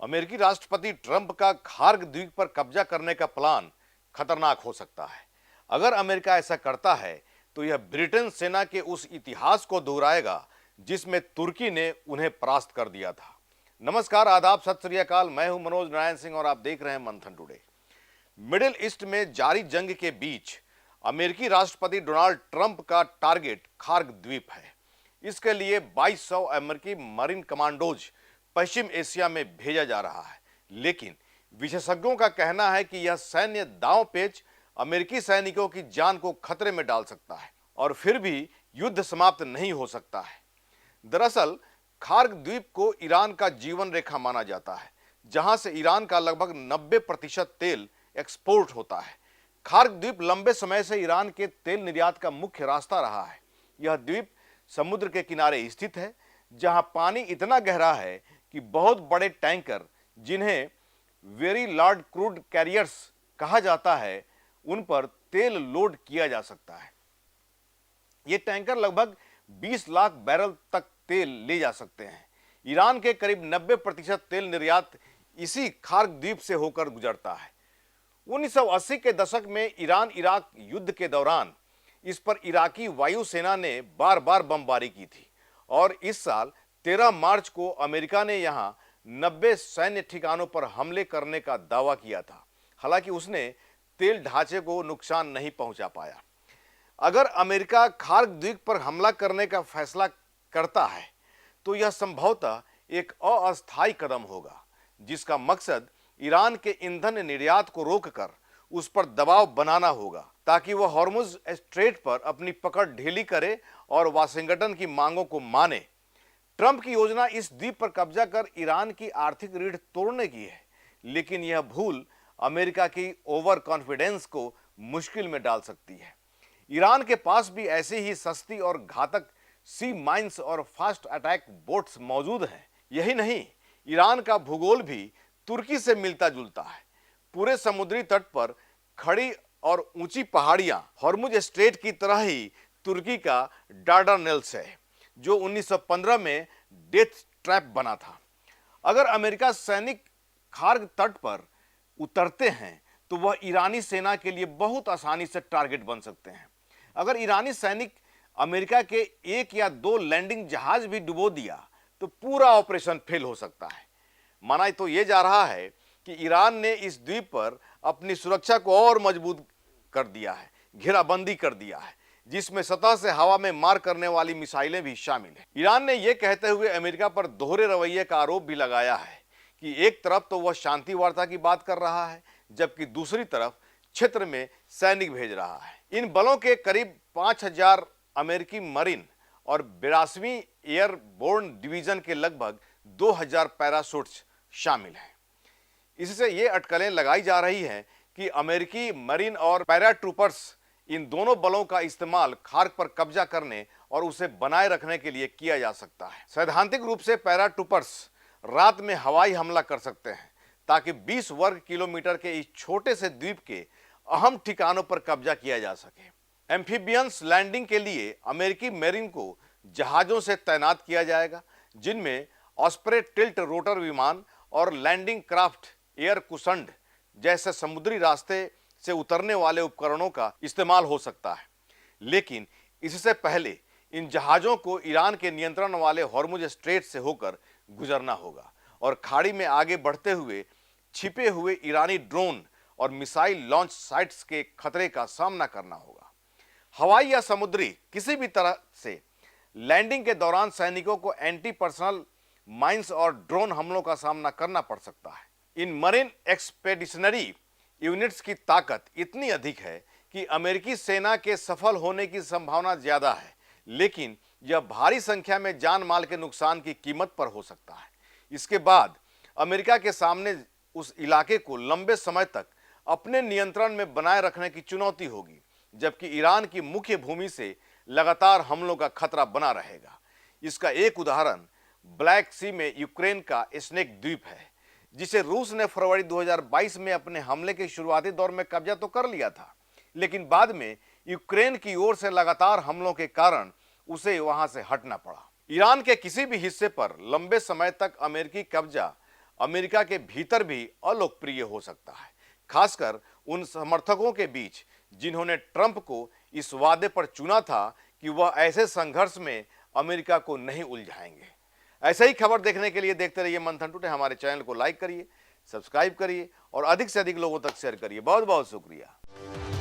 अमेरिकी राष्ट्रपति ट्रंप का खार्ग द्वीप पर कब्जा करने का प्लान खतरनाक हो सकता है। अगर अमेरिका ऐसा करता है तो यह ब्रिटेन सेना के उस इतिहास को दोहराएगा जिसमें तुर्की ने उन्हें परास्त कर दिया था। नमस्कार, आदाब, सत श्री अकाल। मैं हूं मनोज नारायण सिंह और आप देख रहे हैं मंथन टुडे। मिडिल ईस्ट में जारी जंग के बीच अमेरिकी राष्ट्रपति डोनाल्ड ट्रंप का टारगेट खार्ग द्वीप है। इसके लिए 2200 अमेरिकी मरीन कमांडोज पश्चिम एशिया में भेजा जा रहा है, लेकिन विशेषज्ञों का कहना है कि यह सैन्य दांवपेच अमेरिकी सैनिकों की जान को खतरे में डाल सकता है और फिर भी युद्ध समाप्त नहीं हो सकता है। दरअसल खार्ग द्वीप को ईरान का जीवन रेखा माना जाता है, जहां से ईरान का लगभग 90% तेल एक्सपोर्ट होता है। खार्ग द्वीप लंबे समय से ईरान के तेल निर्यात का मुख्य रास्ता रहा है। यह द्वीप समुद्र के किनारे स्थित है, जहां पानी इतना गहरा है कि बहुत बड़े टैंकर, जिन्हें वेरी लार्ज क्रूड कैरियर्स कहा जाता है, उन पर तेल लोड किया जा सकता है। ये टैंकर लगभग 20 लाख बैरल तक तेल ले जा सकते हैं। ईरान के करीब 90% तेल निर्यात इसी खार्ग द्वीप से होकर गुजरता है। 1980 के दशक में ईरान इराक युद्ध के दौरान इस पर इराकी वायुसेना ने बार बार बमबारी की थी और इस साल 13 मार्च को अमेरिका ने यहां 90 सैन्य ठिकानों पर हमले करने का दावा किया था। हालांकि उसने तेल ढांचे को नुकसान नहीं पहुंचा पाया। अगर अमेरिका खार्ग द्वीप पर हमला करने का फैसला करता है तो यह संभवतः एक अस्थायी कदम होगा, जिसका मकसद ईरान के ईंधन निर्यात को रोककर उस पर दबाव बनाना होगा ताकि वह हॉर्मुज स्ट्रेट पर अपनी पकड़ ढीली करे और वाशिंगटन की मांगों को माने। ट्रंप की योजना इस द्वीप पर कब्जा कर ईरान की आर्थिक रीढ़ तोड़ने की है, लेकिन यह भूल अमेरिका की ओवर कॉन्फिडेंस को मुश्किल में डाल सकती है। ईरान के पास भी ऐसी ही सस्ती और घातक सी माइंस और फास्ट अटैक बोट्स मौजूद हैं। यही नहीं, ईरान का भूगोल भी तुर्की से मिलता जुलता है। पूरे समुद्री तट पर खड़ी और ऊंची पहाड़ियां हॉर्मुज स्ट्रेट की तरह ही तुर्की का डार्डानेल्स है, जो 1915 में डेथ ट्रैप बना था। अगर अमेरिका सैनिक खार्ग तट पर उतरते हैं तो वह ईरानी सेना के लिए बहुत आसानी से टारगेट बन सकते हैं। अगर ईरानी सैनिक अमेरिका के 1 या 2 लैंडिंग जहाज भी डुबो दिया तो पूरा ऑपरेशन फेल हो सकता है। माना तो यह जा रहा है कि ईरान ने इस द्वीप पर अपनी सुरक्षा को और मजबूत कर दिया है, घेराबंदी कर दिया है, जिसमें सतह से हवा में मार करने वाली मिसाइलें भी शामिल हैं। ईरान ने यह कहते हुए अमेरिका पर दोहरे रवैये का आरोप भी लगाया है कि एक तरफ तो वह शांति वार्ता की बात कर रहा है, जबकि दूसरी तरफ क्षेत्र में सैनिक भेज रहा है। इन बलों के करीब 5000 अमेरिकी मरीन और 82वीं एयरबोर्न डिवीजन के लगभग 2000 पैराशूट्स शामिल हैं। इससे ये अटकलें लगाई जा रही हैं कि अमेरिकी मरीन और पैराट्रूपर्स इन दोनों बलों का इस्तेमाल खार्ग पर कब्जा करने और उसे बनाए रखने के लिए किया जा सकता है। सैद्धांतिक रूप से पैराट्रूपर्स रात में हवाई हमला कर सकते हैं ताकि 20 वर्ग किलोमीटर के इस छोटे से द्वीप के अहम ठिकानों पर कब्जा किया जा सके। एम्फीबियंस लैंडिंग के लिए अमेरिकी मेरिन को जहाजों से तैनात किया जाएगा, जिनमें ऑस्प्रे टिल्ट रोटर विमान और लैंडिंग क्राफ्ट एयर कुशन्ड जैसे समुद्री रास्ते से उतरने वाले उपकरणों का इस्तेमाल हो सकता है। लेकिन इससे पहले इन जहाज़ों को ईरान के नियंत्रण वाले हॉर्मुज स्ट्रेट से होकर गुजरना होगा और खाड़ी में आगे बढ़ते हुए छिपे हुए ईरानी ड्रोन और मिसाइल लॉन्च साइट्स के खतरे का सामना करना होगा। हवाई या समुद्री किसी भी तरह से लैंडिंग के दौरान सैनिकों को एंटी पर्सनल माइंस और ड्रोन हमलों का सामना करना पड़ सकता है। इन मरीन एक्सपेडिशनरी यूनिट्स की ताकत इतनी अधिक है कि अमेरिकी सेना के सफल होने की संभावना ज्यादा है, लेकिन यह भारी संख्या में जान माल के नुकसान की कीमत पर हो सकता है। इसके बाद अमेरिका के सामने उस इलाके को लंबे समय तक अपने नियंत्रण में बनाए रखने की चुनौती होगी, जबकि ईरान की मुख्य भूमि से लगातार हमलों का खतरा बना रहेगा। इसका एक उदाहरण ब्लैक सी में यूक्रेन का स्नेक द्वीप है, जिसे रूस ने फरवरी 2022 में अपने हमले के शुरुआती दौर में कब्जा तो कर लिया था, लेकिन बाद में यूक्रेन की ओर से लगातार हमलों के कारण उसे वहां से हटना पड़ा। ईरान के किसी भी हिस्से पर लंबे समय तक अमेरिकी कब्जा अमेरिका के भीतर भी अलोकप्रिय हो सकता है, खासकर उन समर्थकों के बीच जिन्होंने ट्रंप को इस वादे पर चुना था कि वह ऐसे संघर्ष में अमेरिका को नहीं उलझाएंगे। ऐसे ही खबर देखने के लिए देखते रहिए मंथन टुडे। हमारे चैनल को लाइक करिए, सब्सक्राइब करिए और अधिक से अधिक लोगों तक शेयर करिए। बहुत बहुत शुक्रिया।